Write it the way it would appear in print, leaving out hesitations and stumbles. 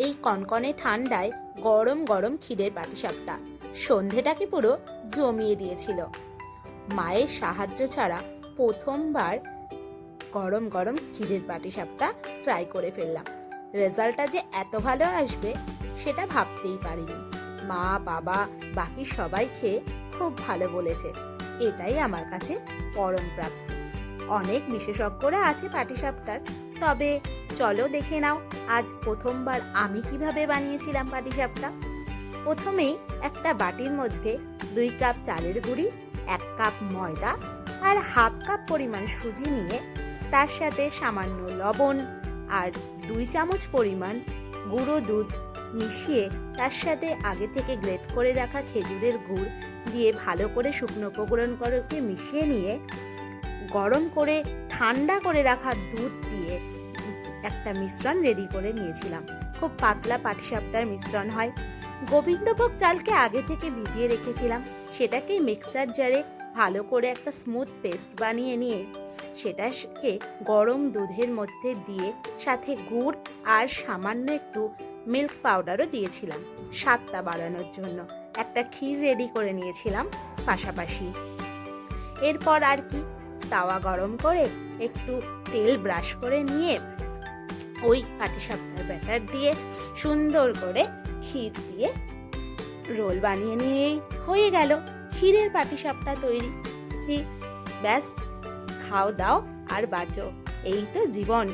এই কনকনে ঠান্ডায় গরম গরম ক্ষীরের পাটিসাপটা সন্ধেটাকে পুরো জমিয়ে দিয়েছিল। মায়ের সাহায্য ছাড়া প্রথমবার গরম গরম ক্ষীরের পাটিসাপটা ট্রাই করে ফেললাম। রেজাল্টটা যে এত ভালো আসবে সেটা ভাবতেই পারিনি। মা, বাবা, বাকি সবাই খেয়ে খুব ভালো বলেছে। এটাই আমার কাছে পরম প্রাপ্তি। অনেক বিশেষজ্ঞরা আছে পাটিসাপটার, তবে চলো দেখে নাও আজ প্রথমবার আমি কিভাবে বানিয়েছিলাম পাটিসাপটা। প্রথমেই একটা বাটির মধ্যে 2 কাপ চালের গুঁড়ি, 1 কাপ ময়দা আর হাফ কাপ পরিমাণ সুজি নিয়ে তার সাথে সামান্য লবণ আর 2 চামচ পরিমাণ গুঁড়ো দুধ মিশিয়ে তার সাথে আগে থেকে গ্রেট করে রাখা খেজুরের গুড় দিয়ে ভালো করে শুকনো উপকরণ করে মিশিয়ে নিয়ে গরম করে ঠান্ডা করে রাখা দুধ দিয়ে একটা মিশ্রণ রেডি করে নিয়েছিলাম। খুব পাতলা পাটিসাপটার মিশ্রণ হয়। গোবিন্দভোগ চালকে আগে থেকে ভিজিয়ে রেখেছিলাম, সেটাকে মিক্সার জারে ভালো করে একটা স্মুথ পেস্ট বানিয়ে নিয়ে সেটাকে গরম দুধের মধ্যে দিয়ে সাথে গুড় আর সামান্য একটু মিল্ক পাউডারও দিয়েছিলাম স্বাদটা বাড়ানোর জন্য। একটা ক্ষীর রেডি করে নিয়েছিলাম পাশাপাশি। এরপর আর কি, তাওয়া গরম করে একটু তেল ব্রাশ করে নিয়ে ওই পাটিসাপটার ব্যাটার দিয়ে সুন্দর করে ক্ষীর দিয়ে রোল বানিয়ে নিয়েই হয়ে গেল ক্ষীরের পাটিসাপটা তৈরি। ব্যাস, খাও দাও আর বাঁচো, এই তো জীবন।